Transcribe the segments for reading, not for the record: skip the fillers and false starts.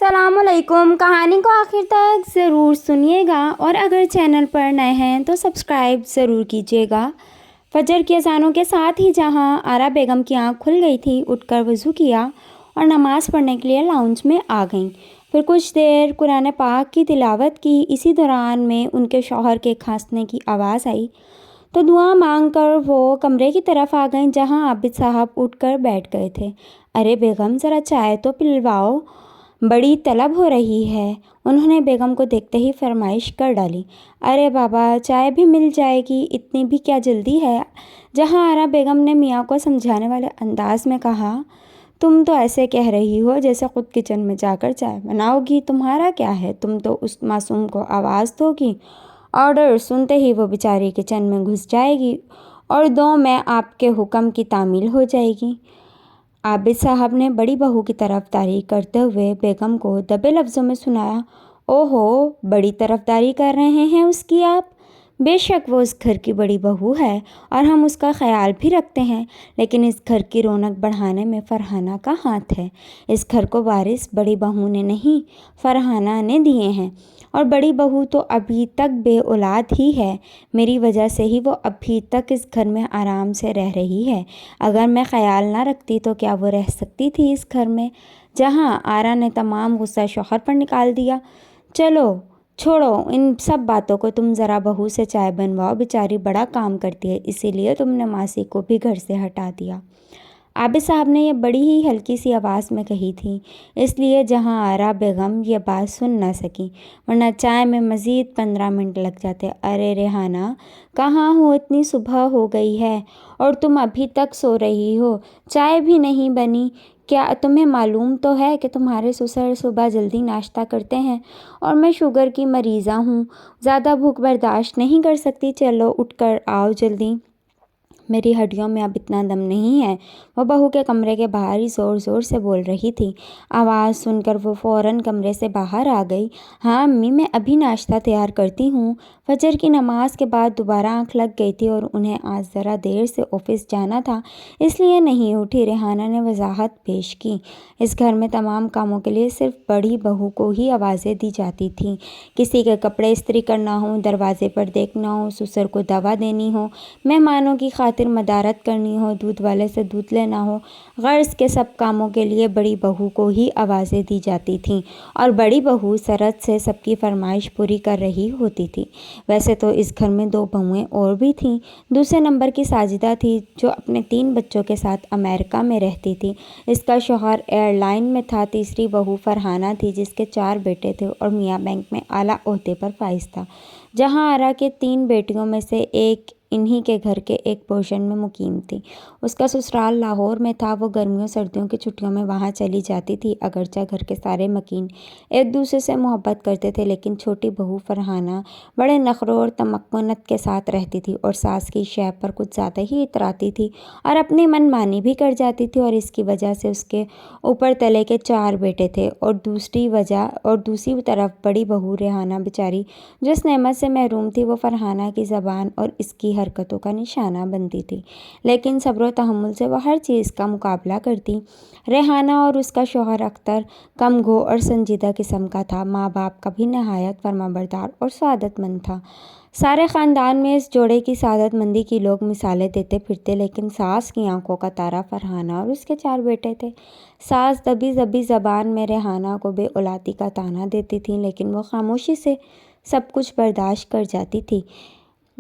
السلام علیکم۔ کہانی کو آخر تک ضرور سنیے گا اور اگر چینل پر نئے ہیں تو سبسکرائب ضرور کیجیے گا۔ فجر کی اذانوں کے ساتھ ہی جہاں آرا بیگم کی آنکھ کھل گئی تھی، اٹھ کر وضو کیا اور نماز پڑھنے کے لیے لاؤنج میں آ گئیں۔ پھر کچھ دیر قرآن پاک کی تلاوت کی۔ اسی دوران میں ان کے شوہر کے کھانسنے کی آواز آئی تو دعا مانگ کر وہ کمرے کی طرف آ گئیں جہاں عابد صاحب اٹھ کر بیٹھ گئے تھے۔ ارے بیگم، ذرا چائے تو پلواؤ، بڑی طلب ہو رہی ہے۔ انہوں نے بیگم کو دیکھتے ہی فرمائش کر ڈالی۔ ارے بابا، چائے بھی مل جائے گی، اتنی بھی کیا جلدی ہے؟ جہاں آرا بیگم نے میاں کو سمجھانے والے انداز میں کہا، تم تو ایسے کہہ رہی ہو جیسے خود کچن میں جا کر چائے بناؤ گی، تمہارا کیا ہے؟ تم تو اس معصوم کو آواز دو گی، آرڈر سنتے ہی وہ بیچاری کچن میں گھس جائے گی اور 2 میں آپ کے حکم کی تعمیل ہو جائے گی۔ عابد صاحب نے بڑی بہو کی طرفداری کرتے ہوئے بیگم کو دبے لفظوں میں سنایا۔ اوہو، بڑی طرفداری کر رہے ہیں اس کی آپ؟ بے شک وہ اس گھر کی بڑی بہو ہے اور ہم اس کا خیال بھی رکھتے ہیں، لیکن اس گھر کی رونق بڑھانے میں فرحانہ کا ہاتھ ہے۔ اس گھر کو وارث بڑی بہو نے نہیں، فرحانہ نے دیے ہیں، اور بڑی بہو تو ابھی تک بے اولاد ہی ہے۔ میری وجہ سے ہی وہ ابھی تک اس گھر میں آرام سے رہ رہی ہے۔ اگر میں خیال نہ رکھتی تو کیا وہ رہ سکتی تھی اس گھر میں؟ جہاں آرا نے تمام غصہ شوہر پر نکال دیا۔ چلو چھوڑو ان سب باتوں کو، تم ذرا بہو سے چائے بنواؤ، بیچاری بڑا کام کرتی ہے، اسی لیے تم نے ماسی کو بھی گھر سے ہٹا دیا۔ عابد صاحب نے یہ بڑی ہی ہلکی سی آواز میں کہی تھی، اس لیے جہاں آرا بیگم یہ بات سن نہ سکی، ورنہ چائے میں مزید 15 منٹ لگ جاتے۔ ارے ریحانہ، کہاں ہو؟ اتنی صبح ہو گئی ہے اور تم ابھی تک سو رہی ہو، چائے بھی نہیں بنی؟ کیا تمہیں معلوم تو ہے کہ تمہارے سسر صبح جلدی ناشتہ کرتے ہیں اور میں شوگر کی مریضہ ہوں، زیادہ بھوک برداشت نہیں کر سکتی۔ چلو اٹھ کر آؤ جلدی، میری ہڈیوں میں اب اتنا دم نہیں ہے۔ وہ بہو کے کمرے کے باہر ہی زور زور سے بول رہی تھی۔ آواز سن کر وہ فوراً کمرے سے باہر آ گئی۔ ہاں امی، میں ابھی ناشتہ تیار کرتی ہوں۔ فجر کی نماز کے بعد دوبارہ آنکھ لگ گئی تھی اور انہیں آج ذرا دیر سے آفس جانا تھا، اس لیے نہیں اٹھی۔ ریحانہ نے وضاحت پیش کی۔ اس گھر میں تمام کاموں کے لیے صرف بڑی بہو کو ہی آوازیں دی جاتی تھیں۔ کسی کے کپڑے استری کرنا ہو، دروازے پر دیکھنا ہو، سسر کو دوا دینی ہو، مہمانوں کی خاطر مدارت کرنی ہو، دودھ والے سے دودھ لینا ہو، غرض کے سب کاموں کے لیے بڑی بہو کو ہی آوازیں دی جاتی تھیں اور بڑی بہو سرعت سے سب کی فرمائش پوری کر رہی ہوتی تھی۔ ویسے تو اس گھر میں 2 بہویں اور بھی تھیں۔ دوسرے نمبر کی ساجدہ تھی جو اپنے 3 بچوں کے ساتھ امریکہ میں رہتی تھی، اس کا شوہر ایئر لائن میں تھا۔ تیسری بہو فرحانہ تھی جس کے 4 بیٹے تھے اور میاں بینک میں اعلیٰ عہدے پر فائز تھا۔ جہاں آرا کے 3 بیٹیوں میں سے ایک انہی کے گھر کے ایک پورشن میں مقیم تھی۔ اس کا سسرال لاہور میں تھا۔ وہ گرمیوں سردیوں کی چھٹیوں میں وہاں چلی جاتی تھی۔ اگرچہ گھر کے سارے مکین ایک دوسرے سے محبت کرتے تھے، لیکن چھوٹی بہو فرحانہ بڑے نخروں اور تمکنت کے ساتھ رہتی تھی اور ساس کی شیب پر کچھ زیادہ ہی اتراتی تھی اور اپنی من مانی بھی کر جاتی تھی، اور اس کی وجہ سے اس کے اوپر تلے کے 4 بیٹے تھے، اور دوسری طرف بڑی بہو ریحانہ بیچاری جس نعمت سے محروم تھی، وہ فرحانہ کی زبان اور اس کی حرکتوں کا نشانہ بنتی تھی، لیکن صبر و تحمل سے وہ ہر چیز کا مقابلہ کرتی۔ ریحانہ اور اس کا شوہر اختر کم گو اور سنجیدہ قسم کا تھا۔ ماں باپ کا بھی نہایت فرمانبردار اور سعادت مند تھا۔ سارے خاندان میں اس جوڑے کی سعادت مندی کی لوگ مثالیں دیتے پھرتے، لیکن ساس کی آنکھوں کا تارا فرحانہ اور اس کے 4 بیٹے تھے۔ ساس دبی دبی زبان میں ریحانہ کو بے اولادی کا طعنہ دیتی تھیں، لیکن وہ خاموشی سے سب کچھ برداشت کر جاتی تھی۔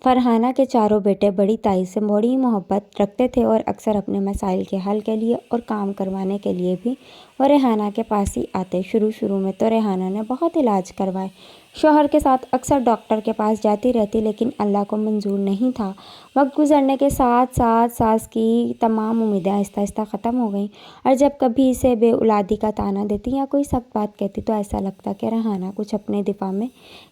فرحانہ کے 4 بیٹے بڑی تائی سے بڑی محبت رکھتے تھے اور اکثر اپنے مسائل کے حل کے لیے اور کام کروانے کے لیے بھی وہ ریحانہ کے پاس ہی آتے۔ شروع میں تو ریحانہ نے بہت علاج کروائے، شوہر کے ساتھ اکثر ڈاکٹر کے پاس جاتی رہتی، لیکن اللہ کو منظور نہیں تھا۔ وقت گزرنے کے ساتھ ساتھ ساس کی تمام امیدیں آہستہ آہستہ ختم ہو گئیں، اور جب کبھی اسے بے اولادی کا طعنہ دیتی یا کوئی سخت بات کہتی تو ایسا لگتا کہ ریحانہ کچھ اپنے دفاع میں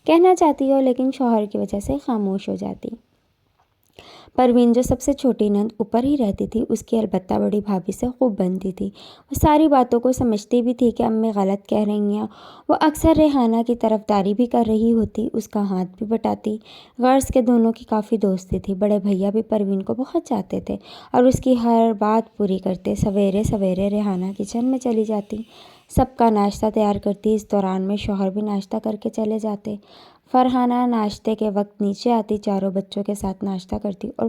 کہنا چاہتی ہو، لیکن شوہر کی وجہ سے خاموش ہو جاتی۔ پروین جو سب سے چھوٹی نند اوپر ہی رہتی تھی، اس کی البتہ بڑی بھابھی سے خوب بنتی تھی۔ وہ ساری باتوں کو سمجھتی بھی تھی کہ امی غلط کہہ رہی ہیں۔ وہ اکثر ریحانہ کی طرفداری بھی کر رہی ہوتی، اس کا ہاتھ بھی بٹاتی۔ غرض کے دونوں کی کافی دوستی تھی۔ بڑے بھیا بھی پروین کو بہت چاہتے تھے اور اس کی ہر بات پوری کرتے۔ سویرے سویرے ریحانہ کچن میں چلی جاتی، سب کا ناشتہ تیار کرتی۔ اس دوران میں شوہر بھی ناشتہ کر کے چلے جاتے۔ فرحانہ ناشتے کے وقت نیچے آتی، چاروں بچوں کے ساتھ ناشتہ کرتی اور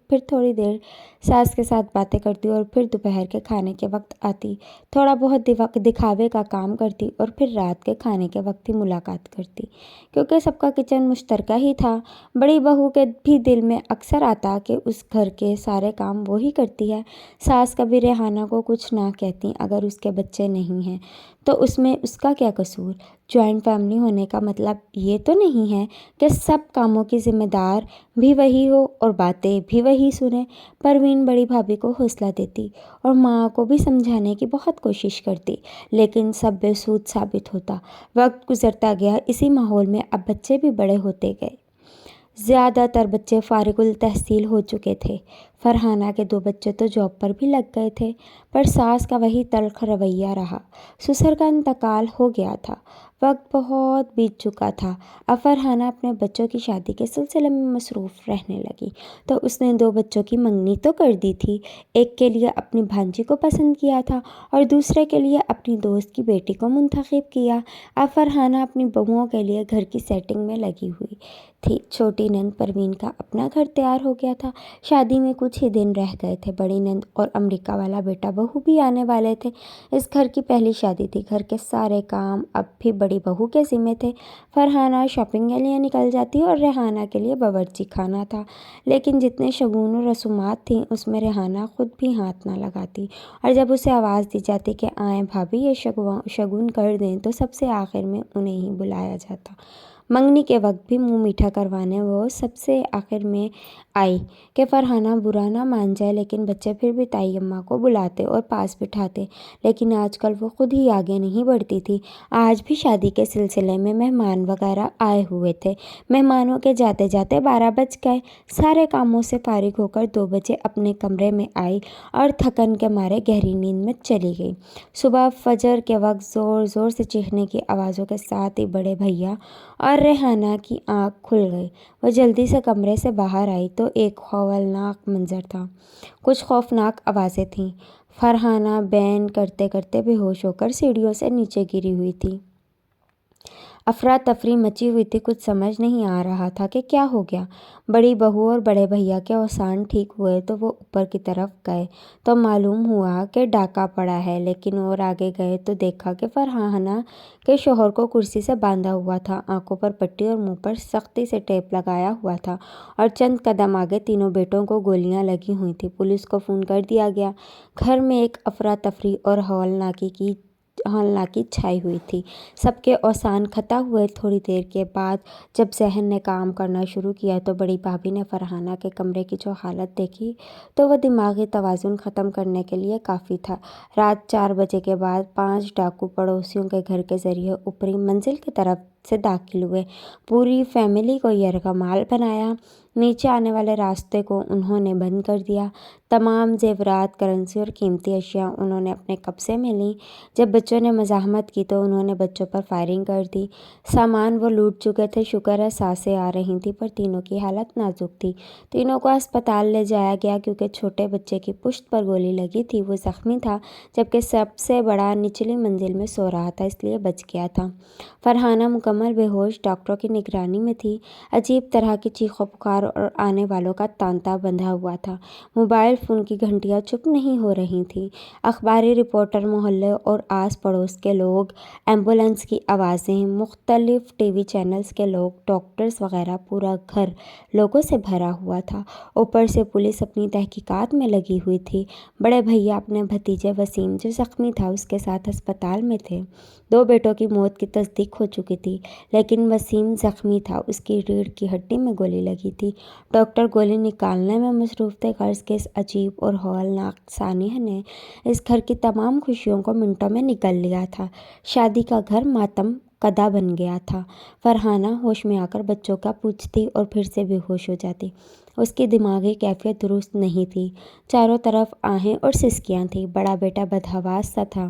پھر تھوڑی دیر ساس کے ساتھ باتیں کرتی اور پھر دوپہر کے کھانے کے وقت آتی، تھوڑا بہت دکھاوے کا کام کرتی اور پھر رات کے کھانے کے وقت ہی ملاقات کرتی، کیونکہ سب کا کچن مشترکہ ہی تھا۔ بڑی بہو کے بھی دل میں اکثر آتا کہ اس گھر کے سارے کام وہی کرتی ہے۔ ساس کبھی ریحانہ کو کچھ نہ کہتی، اگر اس کے بچے نہیں ہیں تو اس میں اس کا کیا قصور؟ جوائنٹ فیملی ہونے کا مطلب یہ تو نہیں ہے کہ سب کاموں کی ذمہ دار بھی وہی ہو اور باتیں بھی وہی سنیں۔ پروین بڑی بھابھی کو حوصلہ دیتی اور ماں کو بھی سمجھانے کی بہت کوشش کرتی، لیکن سب بے سود ثابت ہوتا۔ وقت گزرتا گیا، اسی ماحول میں اب بچے بھی بڑے ہوتے گئے۔ زیادہ تر بچے فارغ التحصیل ہو چکے تھے۔ فرحانہ کے 2 بچے تو جاب پر بھی لگ گئے تھے، پر ساس کا وہی تلخ رویہ رہا۔ سسر کا انتقال ہو گیا تھا، وقت بہت بیت چکا تھا۔ اب فرحانہ اپنے بچوں کی شادی کے سلسلے میں مصروف رہنے لگی، تو اس نے 2 بچوں کی منگنی تو کر دی تھی۔ ایک کے لیے اپنی بھانجی کو پسند کیا تھا اور دوسرے کے لیے اپنی دوست کی بیٹی کو منتخب کیا۔ اب فرحانہ اپنی بہوؤں کے لیے گھر کی سیٹنگ میں لگی ہوئی تھی۔ چھوٹی نند پروین کا اپنا گھر تیار ہو گیا تھا، شادی میں کچھ ہی دن رہ گئے تھے۔ بڑی نند اور امریکہ والا بیٹا بہو بھی آنے والے تھے۔ اس گھر کی پہلی شادی تھی، گھر کے سارے کام اب بھی بڑی بہو کے ذمے تھے۔ فرحانہ شاپنگ کے لیے نکل جاتی اور ریحانہ کے لیے باورچی خانہ تھا، لیکن جتنے شگون و رسومات تھیں اس میں ریحانہ خود بھی ہاتھ نہ لگاتی، اور جب اسے آواز دی جاتی کہ آئیں بھابھی یہ شگون کر دیں تو سب سے آخر میں انہیں ہی بلایا جاتا۔ منگنی کے وقت بھی منہ میٹھا کروانے وہ سب سے آخر میں آئی کہ فرحانہ برا نہ مان جائے، لیکن بچے پھر بھی تائی اماں کو بلاتے اور پاس بٹھاتے، لیکن آج کل وہ خود ہی آگے نہیں بڑھتی تھی۔ آج بھی شادی کے سلسلے میں مہمان وغیرہ آئے ہوئے تھے۔ مہمانوں کے جاتے جاتے 12 بج گئے۔ سارے کاموں سے فارغ ہو کر 2 بجے اپنے کمرے میں آئی اور تھکن کے مارے گہری نیند میں چلی گئی۔ صبح فجر کے وقت زور زور سے چیخنے کی آوازوں کے ساتھ ہی بڑے بھیا اور ریحانہ کی آنکھ کھل گئی۔ وہ جلدی سے کمرے سے باہر آئی تو ایک ہولناک منظر تھا، کچھ خوفناک آوازیں تھیں۔ فرحانہ بین کرتے کرتے بے ہوش ہو کر سیڑھیوں سے نیچے گری ہوئی تھی۔ افراتفری مچی ہوئی تھی، کچھ سمجھ نہیں آ رہا تھا کہ کیا ہو گیا۔ بڑی بہو اور بڑے بھیا کے اوسان ٹھیک ہوئے تو وہ اوپر کی طرف گئے تو معلوم ہوا کہ ڈاکہ پڑا ہے، لیکن اور آگے گئے تو دیکھا کہ فرحانہ کے شوہر کو کرسی سے باندھا ہوا تھا، آنکھوں پر پٹی اور منہ پر سختی سے ٹیپ لگایا ہوا تھا، اور چند قدم آگے تینوں بیٹوں کو گولیاں لگی ہوئی تھیں۔ پولیس کو فون کر دیا گیا۔ گھر میں ایک افراتفری اور ہولناکی چھائی ہوئی تھی، سب کے اوسان کھتا ہوئے۔ تھوڑی دیر کے بعد جب ذہن نے کام کرنا شروع کیا تو بڑی بھابھی نے فرحانہ کے کمرے کی جو حالت دیکھی تو وہ دماغی توازن ختم کرنے کے لیے کافی تھا۔ رات 4 بجے کے بعد 5 ڈاکو پڑوسیوں کے گھر کے ذریعے اوپری منزل کی طرف سے داخل ہوئے، پوری فیملی کو یرغمال بنایا۔ نیچے آنے والے راستے کو انہوں نے بند کر دیا۔ تمام زیورات، کرنسی اور قیمتی اشیاء انہوں نے اپنے قبضے میں لیں۔ جب بچوں نے مزاحمت کی تو انہوں نے بچوں پر فائرنگ کر دی۔ سامان وہ لوٹ چکے تھے۔ شکر ہے سانسیں آ رہی تھیں، پر تینوں کی حالت نازک تھی۔ تینوں کو اسپتال لے جایا گیا، کیونکہ چھوٹے بچے کی پشت پر گولی لگی تھی، وہ زخمی تھا، جبکہ سب سے بڑا نچلی منزل میں سو رہا تھا، اس لیے بچ گیا تھا۔ فرحانہ مکمل بے ہوش ڈاکٹروں کی نگرانی میں تھی۔ عجیب طرح کی چیخ و پکار اور آنے والوں کا تانتا بندھا ہوا تھا۔ موبائل فون کی گھنٹیاں چپ نہیں ہو رہی تھیں۔ اخباری رپورٹر، محلے اور آس پڑوس کے لوگ، ایمبولینس کی آوازیں، مختلف ٹی وی چینلز کے لوگ، ڈاکٹرز وغیرہ، پورا گھر لوگوں سے بھرا ہوا تھا۔ اوپر سے پولیس اپنی تحقیقات میں لگی ہوئی تھی۔ بڑے بھیا اپنے بھتیجے وسیم، جو زخمی تھا، اس کے ساتھ ہسپتال میں تھے۔ 2 بیٹوں کی موت کی تصدیق ہو چکی تھی، لیکن وسیم زخمی تھا، اس کی ریڑھ کی ہڈی میں گولی لگی تھی۔ ڈاکٹر گولی نکالنے میں مصروف تھے۔ غرض کے اس عجیب اور ہولناک سانحے نے اس گھر کی تمام خوشیوں کو منٹوں میں نگل لیا تھا۔ شادی کا گھر ماتم کدہ بن گیا تھا۔ فرحانہ ہوش میں آ کر بچوں کا پوچھتی اور پھر سے بے ہوش ہو جاتی۔ اس کی دماغی کیفیت درست نہیں تھی، چاروں طرف آہیں اور سسکیاں تھیں۔ بڑا بیٹا بدحواس سا تھا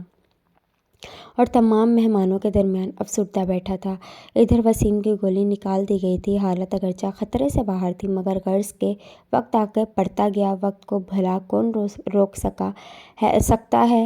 اور تمام مہمانوں کے درمیان افسردہ بیٹھا تھا۔ ادھر وسیم کی گولی نکال دی گئی تھی۔ حالت اگرچہ خطرے سے باہر تھی، مگر غرض کے وقت آگے بڑھتا گیا۔ وقت کو بھلا کون روک سکتا ہے؟